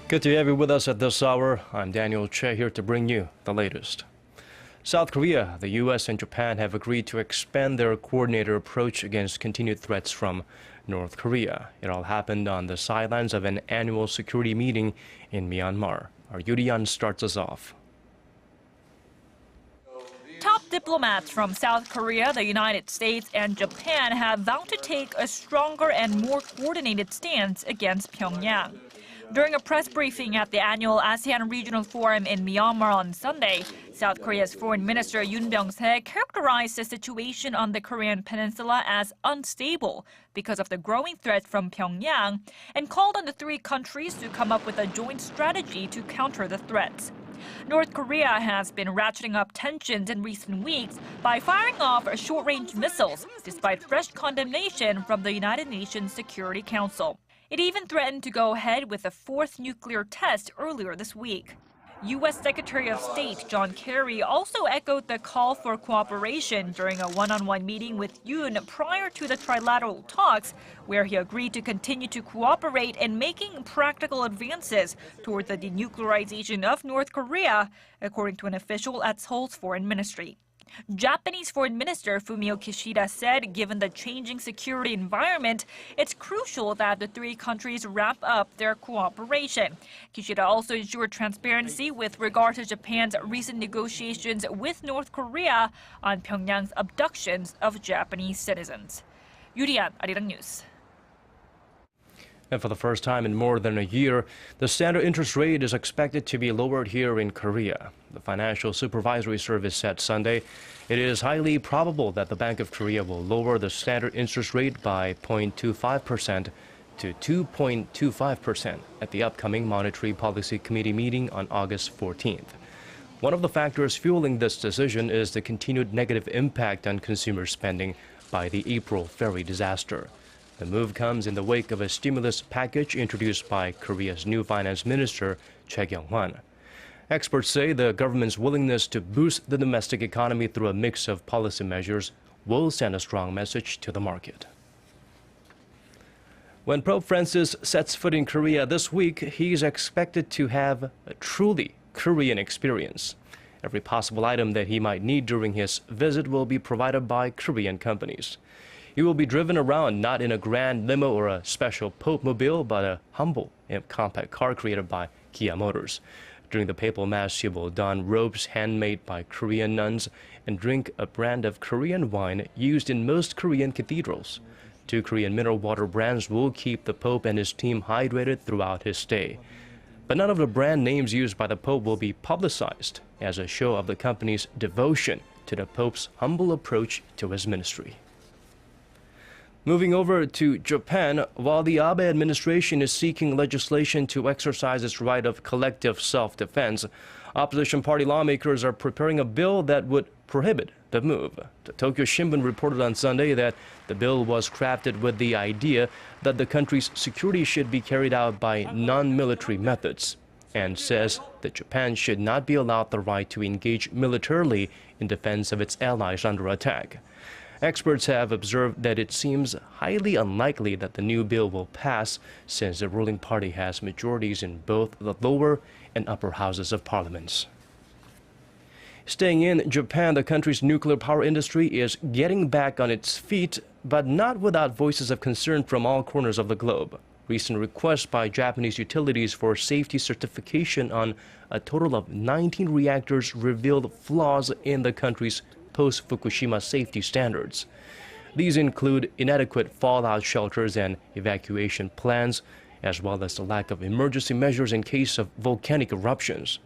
Good to have you with us at this hour. I'm Daniel Che here to bring you the latest. South Korea, the U.S. and Japan have agreed to expand their coordinated approach against continued threats from North Korea. It all happened on the sidelines of an annual security meeting in Myanmar. Our Yudian starts us off. Top diplomats from South Korea, the United States, and Japan have vowed to take a stronger and more coordinated stance against Pyongyang. During a press briefing at the annual ASEAN Regional Forum in Myanmar on Sunday, South Korea's Foreign Minister Yoon Byung-se characterized the situation on the Korean peninsula as unstable because of the growing threat from Pyongyang and called on the three countries to come up with a joint strategy to counter the threats. North Korea has been ratcheting up tensions in recent weeks by firing off short-range missiles, despite fresh condemnation from the United Nations Security Council. It even threatened to go ahead with a fourth nuclear test earlier this week. U.S. Secretary of State John Kerry also echoed the call for cooperation during a one-on-one meeting with Yoon prior to the trilateral talks, where he agreed to continue to cooperate in making practical advances toward the denuclearization of North Korea, according to an official at Seoul's foreign ministry. Japanese Foreign Minister Fumio Kishida said given the changing security environment, it's crucial that the three countries wrap up their cooperation. Kishida also ensured transparency with regard to Japan's recent negotiations with North Korea on Pyongyang's abductions of Japanese citizens. Yurian, ARIRANG News. And for the first time in more than a year, the standard interest rate is expected to be lowered here in Korea. The Financial Supervisory Service said Sunday it is highly probable that the Bank of Korea will lower the standard interest rate by 0.25% to 2.25% at the upcoming Monetary Policy Committee meeting on August 14th. One of the factors fueling this decision is the continued negative impact on consumer spending by the April ferry disaster. The move comes in the wake of a stimulus package introduced by Korea's new finance minister, Choi Kyung-hwan. Experts say the government's willingness to boost the domestic economy through a mix of policy measures will send a strong message to the market. When Pope Francis sets foot in Korea this week, he's expected to have a truly Korean experience. Every possible item that he might need during his visit will be provided by Korean companies. He will be driven around not in a grand limo or a special Pope mobile, but a humble and compact car created by Kia Motors. During the papal mass, he will don robes handmade by Korean nuns and drink a brand of Korean wine used in most Korean cathedrals. Two Korean mineral water brands will keep the Pope and his team hydrated throughout his stay. But none of the brand names used by the Pope will be publicized as a show of the company's devotion to the Pope's humble approach to his ministry. Moving over to Japan, while the Abe administration is seeking legislation to exercise its right of collective self-defense, opposition party lawmakers are preparing a bill that would prohibit the move. The Tokyo Shimbun reported on Sunday that the bill was crafted with the idea that the country's security should be carried out by non-military methods, and says that Japan should not be allowed the right to engage militarily in defense of its allies under attack. Experts have observed that it seems highly unlikely that the new bill will pass, since the ruling party has majorities in both the lower and upper houses of parliaments. Staying in Japan, the country's nuclear power industry is getting back on its feet, but not without voices of concern from all corners of the globe. Recent requests by Japanese utilities for safety certification on a total of 19 reactors revealed flaws in the country's post-Fukushima safety standards. These include inadequate fallout shelters and evacuation plans, as well as the lack of emergency measures in case of volcanic eruptions.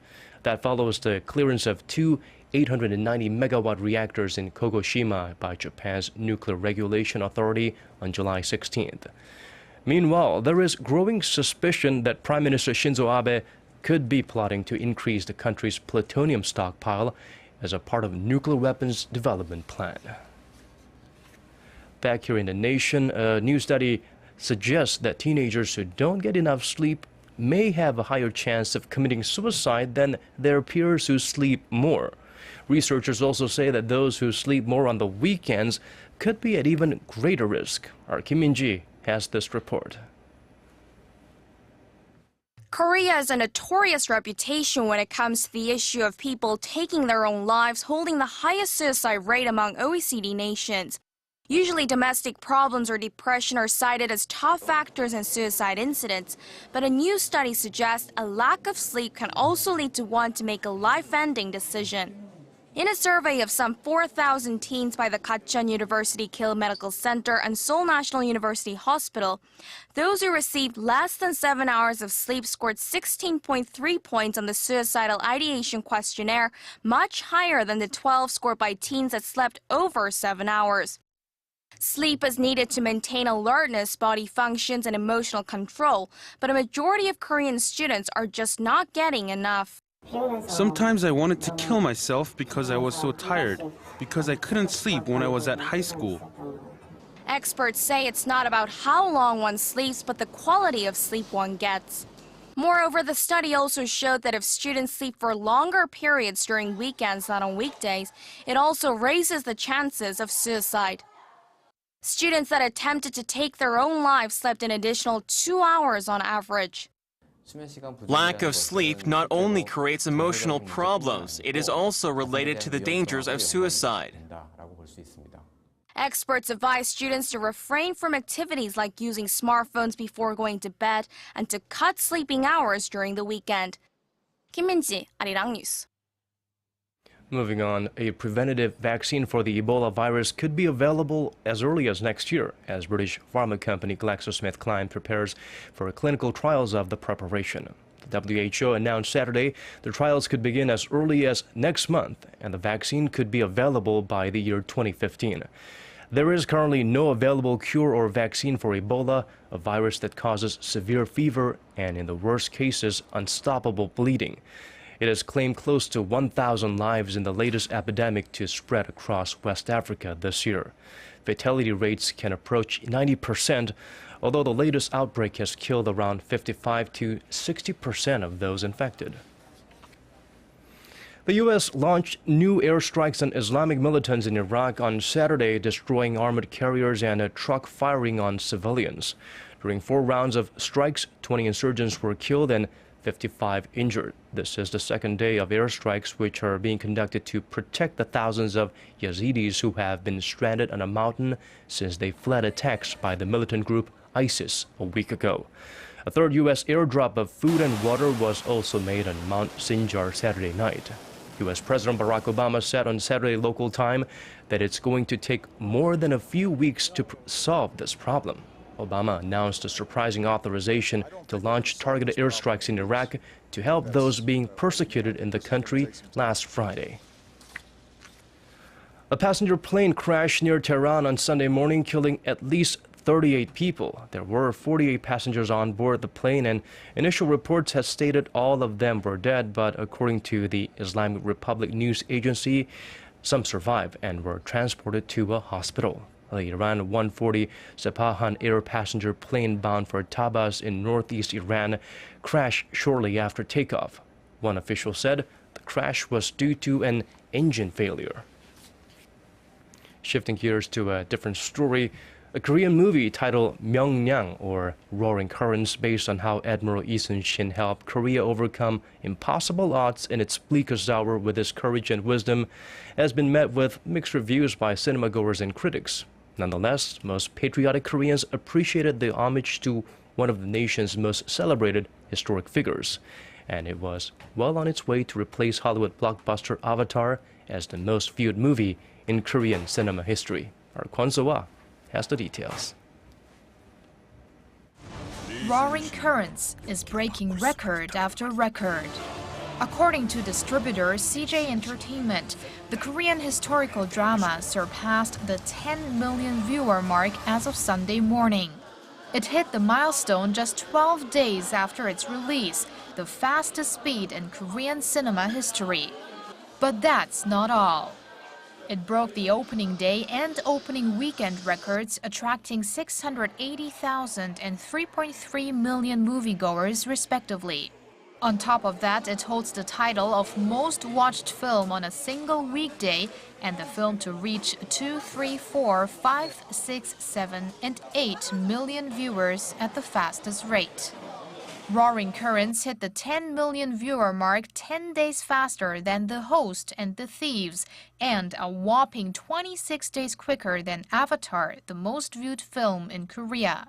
That follows the clearance of two 890-megawatt reactors in Kogoshima by Japan's Nuclear Regulation Authority on July 16th. Meanwhile, there is growing suspicion that Prime Minister Shinzo Abe could be plotting to increase the country's plutonium stockpile as a part of a nuclear weapons development plan. Back here in the nation, a new study suggests that teenagers who don't get enough sleep may have a higher chance of committing suicide than their peers who sleep more. Researchers also say that those who sleep more on the weekends could be at even greater risk. Our Kim Min-ji has this report. Korea has a notorious reputation when it comes to the issue of people taking their own lives, holding the highest suicide rate among OECD nations. Usually domestic problems or depression are cited as top factors in suicide incidents, but a new study suggests a lack of sleep can also lead to one to make a life-ending decision. In a survey of some 4,000 teens by the Gachon University Kill Medical Center and Seoul National University Hospital, those who received less than 7 hours of sleep scored 16.3 points on the suicidal ideation questionnaire, much higher than the 12 scored by teens that slept over 7 hours. Sleep is needed to maintain alertness, body functions, and emotional control, but a majority of Korean students are just not getting enough. Sometimes I wanted to kill myself because I was so tired, because I couldn't sleep when I was at high school. Experts say it's not about how long one sleeps, but the quality of sleep one gets. Moreover, the study also showed that if students sleep for longer periods during weekends than on weekdays, it also raises the chances of suicide. Students that attempted to take their own lives slept an additional 2 hours on average. Lack of sleep not only creates emotional problems, it is also related to the dangers of suicide. Experts advise students to refrain from activities like using smartphones before going to bed and to cut sleeping hours during the weekend. Kim Min-ji, ARIRANG News. Moving on, a preventative vaccine for the Ebola virus could be available as early as next year, as British pharma company GlaxoSmithKline prepares for clinical trials of the preparation. The WHO announced Saturday the trials could begin as early as next month, and the vaccine could be available by the year 2015. There is currently no available cure or vaccine for Ebola, a virus that causes severe fever and, in the worst cases, unstoppable bleeding. It has claimed close to 1,000 lives in the latest epidemic to spread across West Africa this year. Fatality rates can approach 90%, although the latest outbreak has killed around 55 to 60% of those infected. The U.S. launched new airstrikes on Islamic militants in Iraq on Saturday, destroying armored carriers and a truck firing on civilians. During 4 rounds of strikes, 20 insurgents were killed and 55 injured. This is the second day of airstrikes, which are being conducted to protect the thousands of Yazidis who have been stranded on a mountain since they fled attacks by the militant group ISIS a week ago. A third U.S. airdrop of food and water was also made on Mount Sinjar Saturday night. U.S. President Barack Obama said on Saturday local time that it's going to take more than a few weeks to solve this problem. Obama announced a surprising authorization to launch targeted airstrikes in Iraq to help those being persecuted in the country last Friday. A passenger plane crashed near Tehran on Sunday morning, killing at least 38 people. There were 48 passengers on board the plane, and initial reports have stated all of them were dead, but according to the Islamic Republic news agency, some survived and were transported to a hospital. The Iran 140 Sepahan air passenger plane bound for Tabas in northeast Iran crashed shortly after takeoff. One official said the crash was due to an engine failure. Shifting gears to a different story, a Korean movie titled Myeongnyang, or Roaring Currents, based on how Admiral Lee Sun-shin helped Korea overcome impossible odds in its bleakest hour with his courage and wisdom, has been met with mixed reviews by cinemagoers and critics. Nonetheless, most patriotic Koreans appreciated the homage to one of the nation's most celebrated historic figures, and it was well on its way to replace Hollywood blockbuster Avatar as the most viewed movie in Korean cinema history. Our Kwon So-ah has the details. Roaring Currents is breaking record after record. According to distributor CJ Entertainment, the Korean historical drama surpassed the 10 million viewer mark as of Sunday morning. It hit the milestone just 12 days after its release, the fastest speed in Korean cinema history. But that's not all. It broke the opening day and opening weekend records, attracting 680,000 and 3.3 million moviegoers, respectively. On top of that, it holds the title of most watched film on a single weekday and the film to reach 2, 3, 4, 5, 6, 7, and 8 million viewers at the fastest rate. Roaring Currents hit the 10 million viewer mark 10 days faster than The Host and The Thieves, and a whopping 26 days quicker than Avatar, the most viewed film in Korea.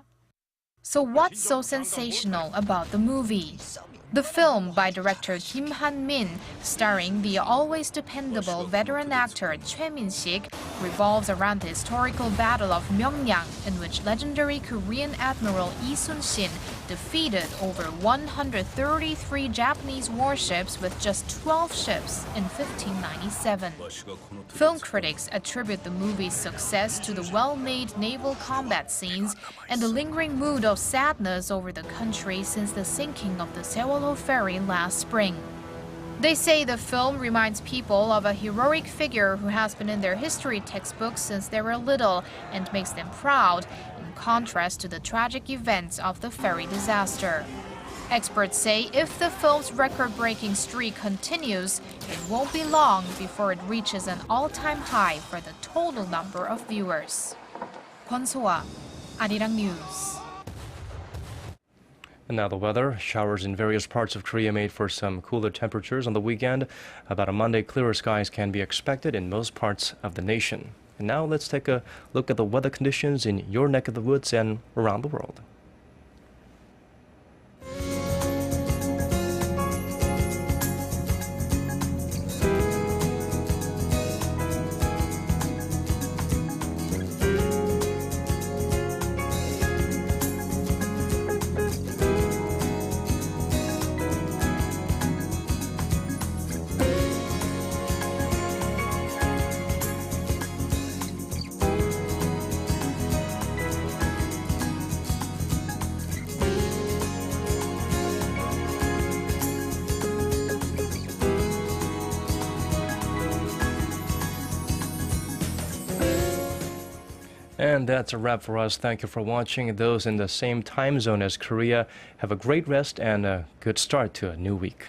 So what's so sensational about the movie? The film by director Kim Han-min, starring the always dependable veteran actor Choi Min-sik, revolves around the historical Battle of Myeongyang, in which legendary Korean Admiral Lee Sun-shin defeated over 133 Japanese warships with just 12 ships in 1597. Film critics attribute the movie's success to the well-made naval combat scenes and the lingering mood of sadness over the country since the sinking of the Sewol ferry last spring. They say the film reminds people of a heroic figure who has been in their history textbooks since they were little and makes them proud, in contrast to the tragic events of the ferry disaster. Experts say if the film's record-breaking streak continues, it won't be long before it reaches an all-time high for the total number of viewers. Kwon So-ah, ARIRANG News. And now the weather. Showers in various parts of Korea made for some cooler temperatures on the weekend. About a Monday, clearer skies can be expected in most parts of the nation. And now let's take a look at the weather conditions in your neck of the woods and around the world. And that's a wrap for us. Thank you for watching. Those in the same time zone as Korea, have a great rest and a good start to a new week.